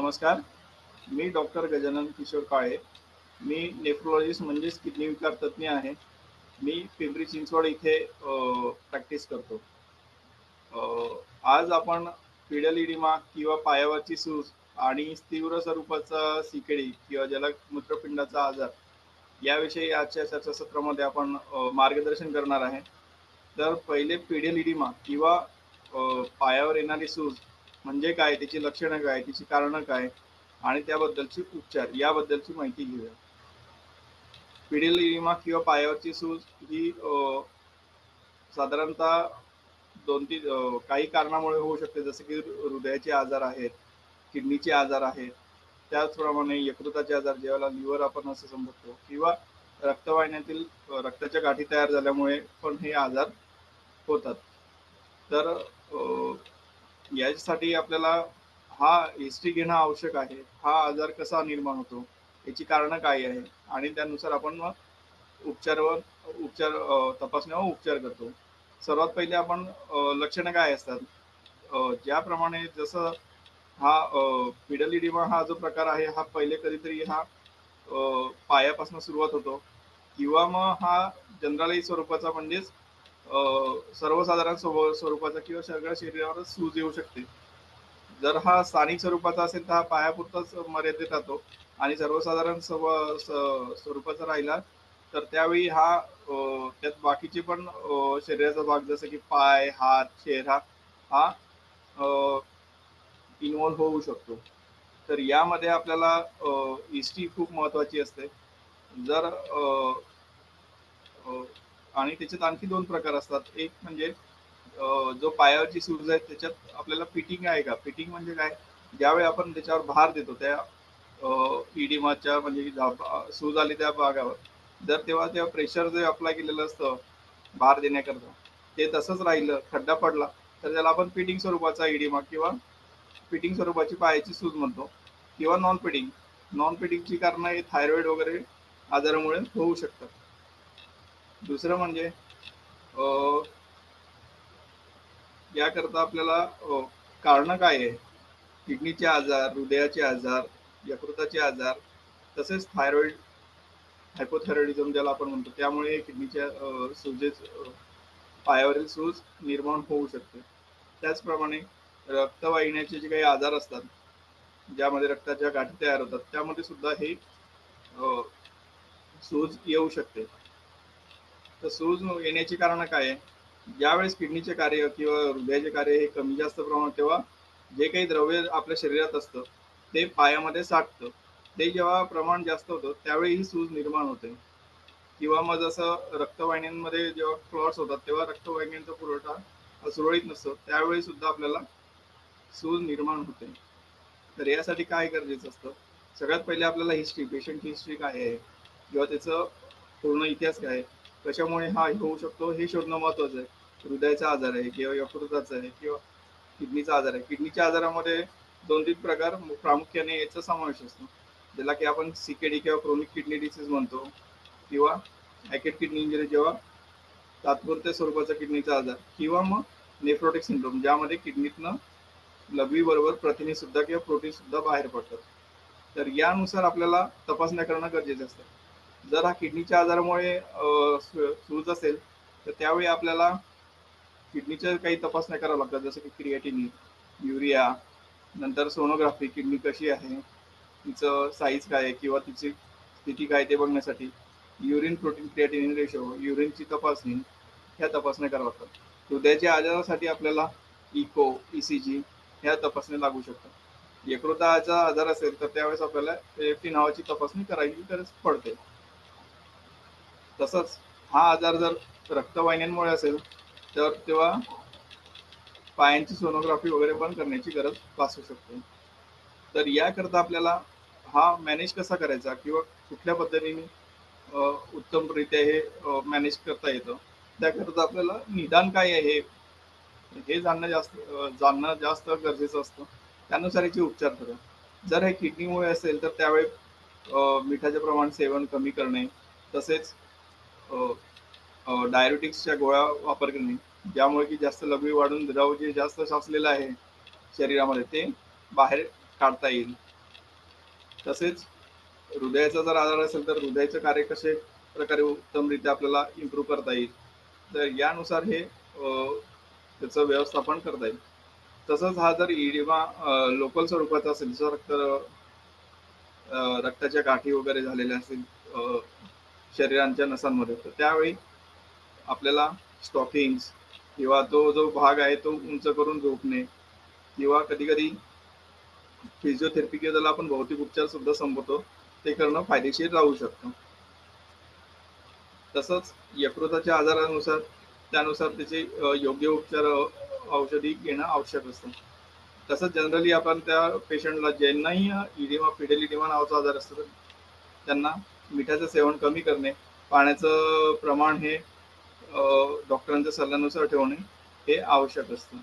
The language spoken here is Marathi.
नमस्कार. मी डॉक्टर गजानन किशोर काळे. मी नेफ्रोलॉजिस्ट म्हणजेच किडनी विकार तज्ञ आहे. मी पिंपरी चिंचवड इथे प्रॅक्टिस करतो. अ, आज आपण पिडलिडिमा किंवा पायावरची सूज आणि तीव्र स्वरूपाचा सीकेडी किंवा ज्याला मूत्रपिंडाचा आजार याविषयी आजच्या चर्चासत्रामध्ये आपण मार्गदर्शन करणार आहे. तर पहिले पिडलिडिमा किंवा पायावर येणारी सूज म्हणजे काय, त्याची लक्षणं काय, त्याची कारणं काय आणि त्याबद्दलचे उपचार याबद्दलची माहिती घेऊया. पिडलिडिमा किंवा पायावरची सूज ही साधारणतः 2-3 काही कारणामुळे होऊ शकते, जसे की हृदयाचे आजार आहेत, किडनीचे आजार आहेत, त्याचप्रमाणे यकृताचे आजार ज्याला लिव्हर आपण असं समजतो, किंवा रक्तवाहिन्यातील रक्ताच्या गाठी तयार झाल्यामुळे पण हे आजार होतात. तर याच्यासाठी आपल्याला हा हिस्ट्री घेणं आवश्यक आहे. हा आजार कसा निर्माण होतो, याची कारणं काय आहे आणि त्यानुसार आपण मग उपचारावर उपचार तपासण्यावर उपचार करतो. सर्वात पहिले आपण लक्षणं काय असतात? ज्याप्रमाणे जसं हा पिडलिडिमा हा जो प्रकार आहे, हा पहिले कधीतरी हा पायापासून सुरुवात होतो किंवा मग हा जनरली स्वरूपाचा म्हणजेच सर्वसाधारण स्वरूपाचा किंवा सगळ्या शरीरावरच सूज येऊ शकते. जर हा स्थानिक स्वरूपाचा असेल तर हा पायापुरताच मर्यादित राहतो आणि सर्वसाधारण स्वरूपाचा राहिला तर त्यावेळी हा त्यात बाकीचे पण शरीराचा भाग जसं की पाय, हात, चेहरा हा इन्व्हॉल्व होऊ शकतो. तर यामध्ये आपल्याला हिस्ट्री खूप महत्वाची असते. जर अ, आणि त्याच्यात आणखी 2 प्रकार असतात. एक म्हणजे जो पायावरची सूज आहे त्याच्यात आपल्याला फिटिंग आहे का? फिटिंग म्हणजे काय? ज्यावेळी आपण त्याच्यावर भार देतो त्या इडिमाच्या म्हणजे सूज आली त्या भागावर, जर तेव्हा तेव्हा प्रेशर जे अप्लाय केलेलं असतं भार देण्याकरता, ते तसंच राहिलं, खड्डा पडला, तर त्याला आपण फिटिंग स्वरूपाचा इडिमा किंवा फिटिंग स्वरूपाची पायाची सूज म्हणतो किंवा नॉन फिटिंग. नॉन फिटिंगची कारणं हे थायरॉइड वगैरे आजारामुळे होऊ शकतात. दुसरं म्हणजे अ, याकरता आपल्याला कारणं काय आहे? किडनीचे आजार, हृदयाचे आजार, यकृताचे आजार, तसेच थायरॉइड, हायपोथायरॉइडिझम ज्याला आपण म्हणतो, त्यामुळे किडनीच्या पायावरील सूज निर्माण होऊ शकते. त्याचप्रमाणे रक्तवाहिन्याचे जे काही आजार असतात, ज्यामध्ये रक्ताच्या गाठी तयार होतात, त्यामध्ये सुद्धा हे अ, सूज येऊ शकते. तर सूज येण्याची कारणं काय आहे? ज्यावेळेस किडनीचे कार्य किंवा हृदयाचे कार्य हे कमी जास्त प्रमाणात, तेव्हा जे काही द्रव्य आपल्या शरीरात असतं ते पायामध्ये साठतं. ते जेव्हा प्रमाण जास्त होतं त्यावेळी ही सूज निर्माण होते. किंवा मग जसं रक्तवाहिन्यांमध्ये जेव्हा क्लॉट्स होतात तेव्हा रक्तवाहिन्यांचा पुरवठा सुरळीत नसतो, त्यावेळी सुद्धा आपल्याला सूज निर्माण होते. तर यासाठी काय गरजेचं असतं? सगळ्यात पहिले आपल्याला हिस्ट्री, पेशंटची हिस्ट्री काय आहे किंवा त्याचं पूर्ण इतिहास काय आहे, कशामुळे हा होऊ शकतो हे शोधणं महत्त्वाचं आहे. हृदयाचा आजार आहे किंवा यकृताचा आहे किंवा किडनीचा आजार आहे. किडनीच्या आजारामध्ये 2-3 प्रकार प्रामुख्याने याचा समावेश असतो. ज्याला की आपण सीकेडी किंवा क्रोनिक किडनी डिसीज म्हणतो किंवा ॲक्यूट किडनी इंजुरी जेव्हा तात्पुरत्या स्वरूपाचा किडनीचा आजार किंवा मग नेफ्रोटिक सिंड्रोम ज्यामध्ये किडनीतनं लघवीबरोबर प्रथिने सुद्धा किंवा प्रोटीन सुद्धा बाहेर पडतात. तर यानुसार आपल्याला तपासण्या करणं गरजेचं असतं. जर हा किडनीच्या आजारामुळे सूज असेल तर त्यावेळी आपल्याला किडनीच्या काही तपासण्या कराव्या लागतात, जसं की क्रिएटिनिन, युरिया, नंतर सोनोग्राफी किडनी कशी आहे, तिचं साईज काय आहे किंवा तिची स्थिती काय ते बघण्यासाठी युरिन प्रोटीन क्रिएटिनिन रेशो, युरिनची तपासणी, ह्या तपासण्या कराव्या लागतात. हृदयाच्या आजारासाठी आपल्याला इको, ईसीजी ह्या तपासण्या लागू शकतात. यकृताचा आजार असेल तर त्यावेळेस आपल्याला एएफटी नावाची तपासणी करायची गरज पडते. तसंच हा आजार जर रक्तवाहिन्यांमुळे असेल तर तेव्हा पायांची सोनोग्राफी वगैरे पण करण्याची गरज भासू शकते. तर याकरता आपल्याला हा मॅनेज कसा करायचा किंवा कुठल्या पद्धतीने उत्तमरित्या हे मॅनेज करता येतं, त्याकरता आपल्याला निदान काय आहे हे जाणणं जास्त गरजेचं असतं. त्यानुसार याचे उपचार करा. जर हे किडनीमुळे असेल तर त्यावेळी मिठाचे प्रमाण सेवन कमी करणे, तसेच डायबिटिक्सच्या गोळ्या वापर करणे, ज्यामुळे की जास्त लघवी वाढून द्रव जे जास्त साचलेलं आहे शरीरामध्ये ते बाहेर काढता येईल. तसेच हृदयाचा जर आजार असेल तर हृदयाचं कार्य कसे प्रकारे उत्तमरित्या आपल्याला इम्प्रूव्ह करता येईल, तर यानुसार हे त्याचं व्यवस्थापन करता येईल. तसंच हा जर इडिमा लोकल स्वरूपाचा असेल, जर रक्ताच्या गाठी वगैरे झालेल्या असतील शरीरांच्या नसांमध्ये, तर त्यावेळी आपल्याला स्टॉकिंग्स किंवा तो जो भाग आहे तो उंच करून झोपणे किंवा कधी-कधी फिजिओथेरपी किंवा ज्याला आपण भौतिक उपचार सुद्धा संबोधतो, ते करणं फायदेशीर राहू शकतं. तसंच यकृताच्या आजारानुसार त्यानुसार त्याचे योग्य उपचार औषधी घेणं आवश्यक असतं. तसंच जनरली आपण त्या पेशंटला ज्यांनाही इडिमा, फिडेल इडिमा नावाचा आजार असतो, तर त्यांना मिठाचं सेवन कमी करणे, पाण्याचं प्रमाण हे डॉक्टरांच्या सल्ल्यानुसार ठेवणे हे आवश्यक असतं.